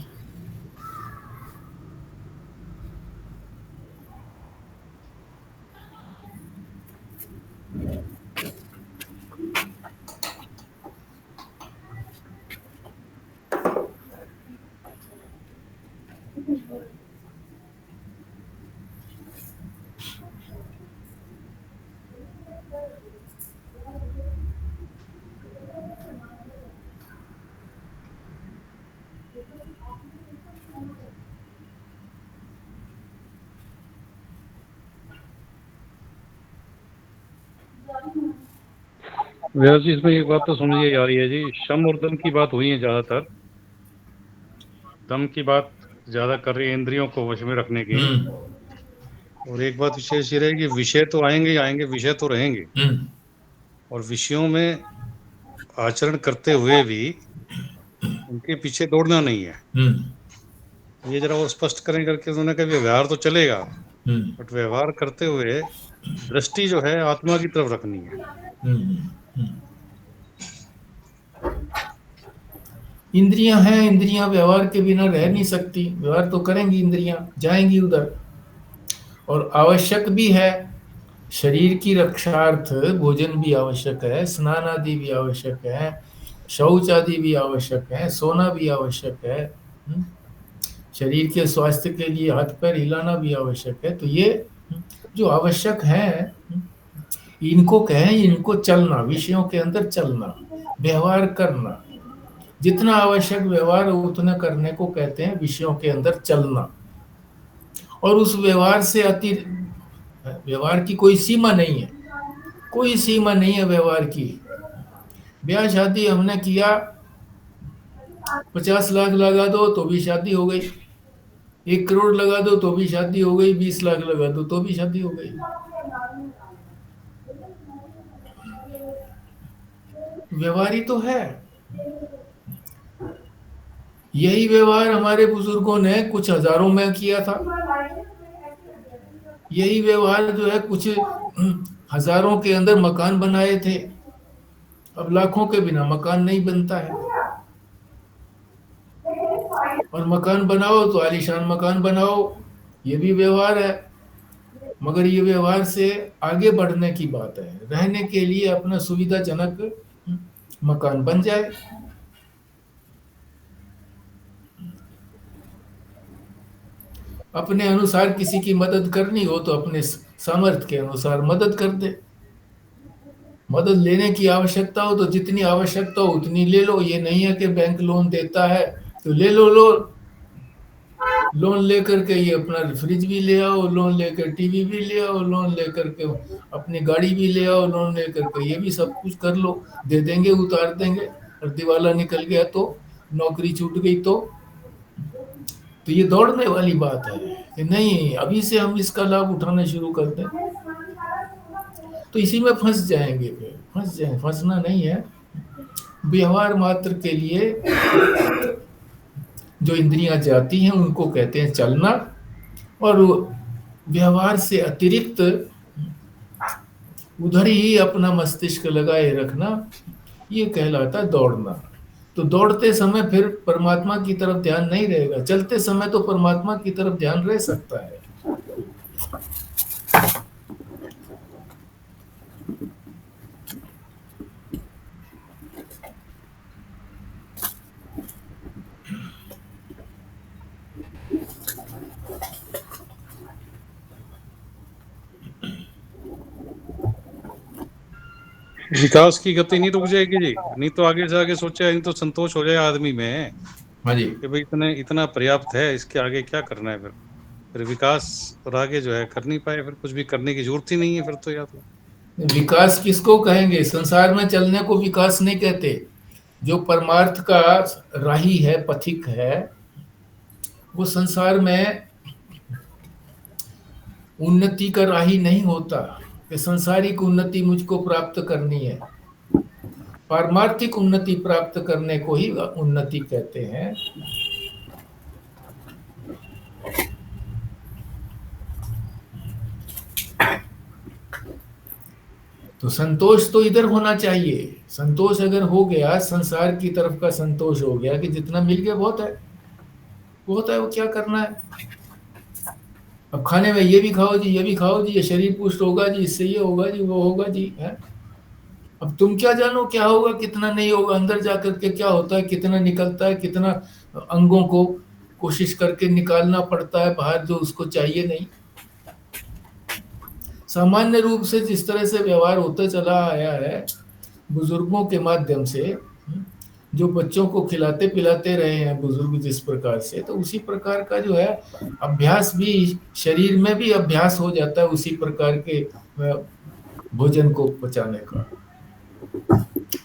Speaker 2: व्यास जी, इसमें एक बात तो समझिए आ रही है जी, शम और दम की बात हुई है ज्यादातर। दम की बात ज्यादा कर रही है इंद्रियों को वश में रखने की। और एक बात विशेष ये रहेगी, विषय तो आएंगे ही आएंगे, विषय तो रहेंगे, और विषयों में आचरण करते हुए भी उनके पीछे दौड़ना नहीं है। ये जरा वो स्पष्ट करें करके उन्होंने कहा व्यवहार तो चलेगा, बट व्यवहार करते हुए दृष्टि जो है आत्मा की तरफ रखनी है।
Speaker 1: इंद्रियां हैं, इंद्रियां व्यवहार के बिना रह नहीं सकती, व्यवहार तो करेंगी, इंद्रियां जाएंगी उधर। और आवश्यक भी है, शरीर की रक्षार्थ भोजन भी आवश्यक है, स्नान आदि भी आवश्यक है, शौच आदि भी आवश्यक है, सोना भी आवश्यक है, शरीर के स्वास्थ्य के लिए हाथ पैर हिलाना भी आवश्यक है। तो ये जो आवश्यक है, इनको कहें, इनको चलना, विषयों के अंदर चलना, व्यवहार करना। जितना आवश्यक व्यवहार उतना करने को कहते हैं विषयों के अंदर चलना। और उस व्यवहार से अति, व्यवहार की कोई सीमा नहीं है, कोई सीमा नहीं है व्यवहार की। ब्याह शादी हमने किया, 50 लाख लगा दो तो भी शादी हो गई, 1 करोड़ लगा दो तो भी शादी हो गई, 20 लाख लगा दो तो भी शादी हो गई। व्यवहार ही तो है। यही व्यवहार हमारे बुजुर्गों ने कुछ हजारों में किया था, यही व्यवहार जो है कुछ हजारों के अंदर मकान बनाए थे। अब लाखों के बिना मकान नहीं बनता है, और मकान बनाओ तो आलीशान मकान बनाओ, ये भी व्यवहार है। मगर ये व्यवहार से आगे बढ़ने की बात है, रहने के लिए अपना सुविधाजनक मकान बन जाए। अपने अनुसार किसी की मदद करनी हो तो अपने सामर्थ्य के अनुसार मदद कर दे। मदद लेने की आवश्यकता हो तो जितनी आवश्यकता हो उतनी ले लो। ये नहीं है कि बैंक लोन देता है तो ले लो लोन। लोन लेकर के ये अपना फ्रिज भी ले आओ, लोन लेकर टीवी भी ले आओ, लोन लेकर के अपनी गाड़ी भी ले आओ, लोन लेकर के ये भी सब कुछ कर लो। दे देंगे, उतार देंगे। और दिवाला निकल गया तो, नौकरी छूट गई तो ये दौड़ने वाली बात है कि नहीं अभी से हम इसका लाभ उठाना शुरू कर दें तो इसी में फंस जाएंगे। फिर फंस जाएंगे, फंसना नहीं है। व्यवहार मात्र के लिए जो इंद्रियां जाती हैं उनको कहते हैं चलना, और व्यवहार से अतिरिक्त उधर ही अपना मस्तिष्क लगाए रखना, ये कहलाता दौड़ना। तो दौड़ते समय फिर परमात्मा की तरफ ध्यान नहीं रहेगा, चलते समय तो परमात्मा की तरफ ध्यान रह सकता है।
Speaker 2: विकास की गति नहीं रुक जाएगी जी, नहीं तो आगे जाके सोचा, नहीं तो संतोष हो जाए आदमी में
Speaker 1: हाँ जी,
Speaker 2: कि भाई इतना पर्याप्त है, इसके आगे क्या करना है। फिर विकास और आगे जो है कर नहीं पाए, फिर कुछ भी करने की जरूरत ही नहीं है फिर तो। या तो
Speaker 1: विकास किसको कहेंगे? संसार में चलने को विकास नहीं कहते। जो परमार्थ का राही है, पथिक है, वो संसार में उन्नति का राही नहीं होता कि संसारिक उन्नति मुझको प्राप्त करनी है। पारमार्थिक उन्नति प्राप्त करने को ही उन्नति कहते हैं। तो संतोष तो इधर होना चाहिए। संतोष अगर हो गया, संसार की तरफ का संतोष हो गया कि जितना मिल गया बहुत है, बहुत है, वो क्या करना है। अब खाने में ये भी खाओ जी, ये भी खाओ जी, ये शरीर पुष्ट होगा जी, इससे ये होगा जी, वो होगा जी, है। अब तुम क्या जानो क्या होगा कितना नहीं होगा, अंदर जाकर के क्या होता है, कितना निकलता है, कितना अंगों को कोशिश करके निकालना पड़ता है बाहर जो उसको चाहिए नहीं। सामान्य रूप से जिस तरह से व्यवहार होता चला आया है बुजुर्गों के माध्यम से, जो बच्चों को खिलाते पिलाते रहे हैं बुजुर्ग जिस प्रकार से, तो उसी प्रकार का जो है अभ्यास भी शरीर में भी अभ्यास हो जाता है उसी प्रकार के भोजन को पचाने का,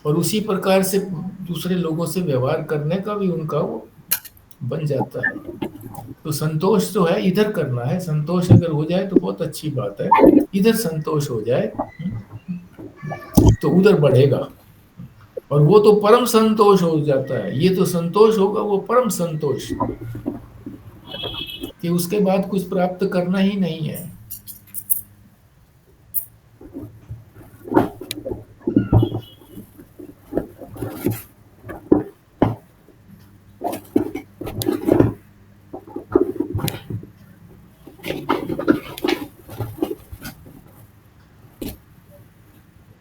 Speaker 1: और उसी प्रकार से दूसरे लोगों से व्यवहार करने का भी उनका वो बन जाता है। तो संतोष जो है इधर करना है। संतोष अगर हो जाए तो बहुत अच्छी बात है, इधर संतोष हो जाए तो उधर बढ़ेगा, और वो तो परम संतोष हो जाता है। ये तो संतोष होगा वो परम संतोष, कि उसके बाद कुछ प्राप्त करना ही नहीं है।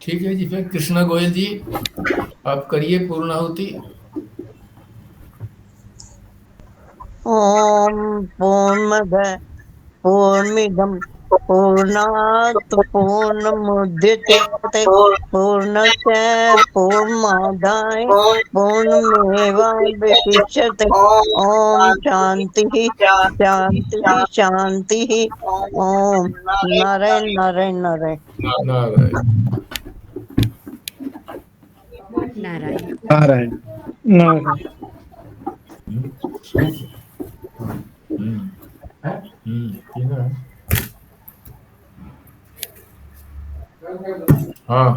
Speaker 1: ठीक है जी, फिर कृष्णा गोयल जी आप करिए पूर्णाहुति।
Speaker 3: ओम पूर्णमद पूर्णमिदं पूर्णात् पूर्णमुदच्यते पूर्णस्य पूर्णमादाय पूर्णमेवावशिष्यते। ओम शांति शांति शांति। ओम नारायण नारायण नारायण
Speaker 1: नारायण
Speaker 4: नारायण नारायण।
Speaker 1: हाँ